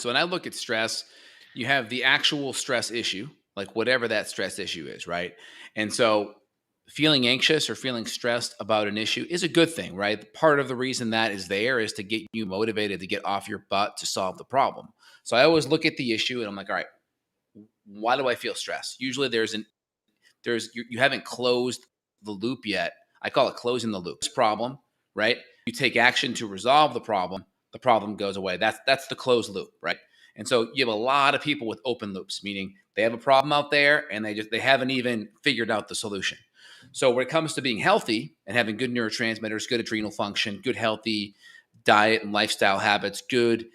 So when I look at stress, you have the actual stress issue, like whatever that stress issue is, right? And so feeling anxious or feeling stressed about an issue is a good thing, right? Part of the reason that is there is to get you motivated to get off your butt to solve the problem. So I always look at the issue and I'm like, all right, why do I feel stressed? Usually you haven't closed the loop yet. I call it closing the loop. This problem, right? You take action to resolve the problem goes away. That's the closed loop, right? And so you have a lot of people with open loops, meaning they have a problem out there and they haven't even figured out the solution. So when it comes to being healthy and having good neurotransmitters, good adrenal function, good healthy diet and lifestyle habits, good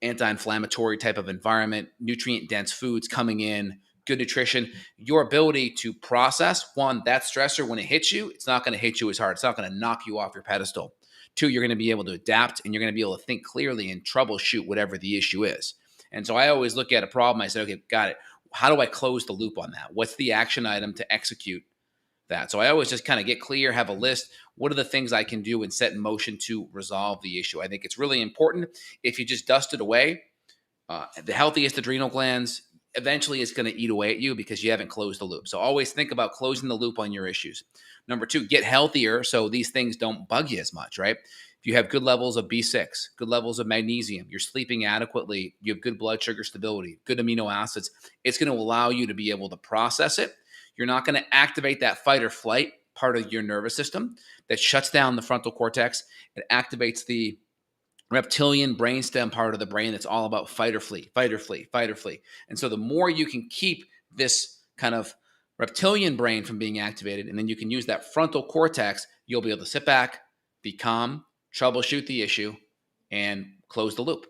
anti-inflammatory type of environment, nutrient dense foods coming in, good nutrition, your ability to process one, that stressor when it hits you, it's not going to hit you as hard. It's not going to knock you off your pedestal. Two, you're going to be able to adapt and you're going to be able to think clearly and troubleshoot whatever the issue is. And so I always look at a problem. I say, okay, got it. How do I close the loop on that? What's the action item to execute that? So I always just kind of get clear, have a list. What are the things I can do and set in motion to resolve the issue? I think it's really important. If you just dust it away, the healthiest adrenal glands, eventually it's going to eat away at you because you haven't closed the loop. So always think about closing the loop on your issues. Number two, get healthier so these things don't bug you as much, right? If you have good levels of B6, good levels of magnesium, you're sleeping adequately, you have good blood sugar stability, good amino acids, it's going to allow you to be able to process it. You're not going to activate that fight or flight part of your nervous system that shuts down the frontal cortex. It activates the reptilian brainstem part of the brain that's all about fight or flee, fight or flee, fight or flee. And so the more you can keep this kind of reptilian brain from being activated, and then you can use that frontal cortex, you'll be able to sit back, be calm, troubleshoot the issue, and close the loop.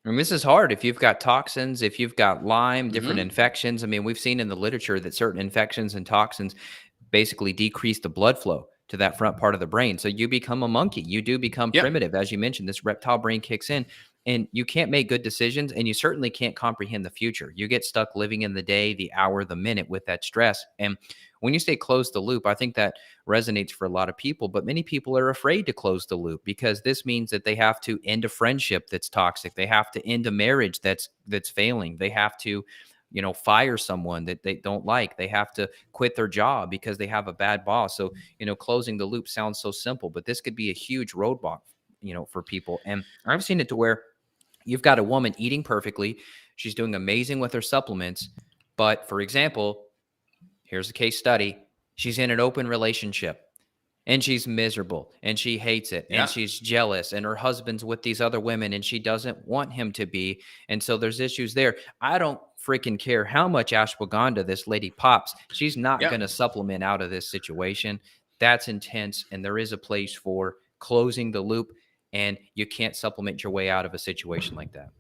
And this is hard if you've got toxins, if you've got Lyme, different Mm-hmm. infections. I mean, we've seen in the literature that certain infections and toxins basically decrease the blood flow to that front part of the brain. So you become a monkey. You do become Yep. primitive. As you mentioned, this reptile brain kicks in and you can't make good decisions and you certainly can't comprehend the future. You get stuck living in the day, the hour, the minute with that stress. And when you say close the loop, I think that resonates for a lot of people, but many people are afraid to close the loop because this means that they have to end a friendship that's toxic. They have to end a marriage that's failing. They have to fire someone that they don't like. They have to quit their job because they have a bad boss. So, closing the loop sounds so simple, but this could be a huge roadblock, for people. And I've seen it to where you've got a woman eating perfectly. She's doing amazing with her supplements. But for example, here's a case study. She's in an open relationship and she's miserable and she hates it Yeah. and she's jealous and her husband's with these other women and she doesn't want him to be. And so there's issues there. I don't freaking care how much ashwagandha this lady pops. She's not Yeah. going to supplement out of this situation. That's intense. And there is a place for closing the loop and you can't supplement your way out of a situation like that.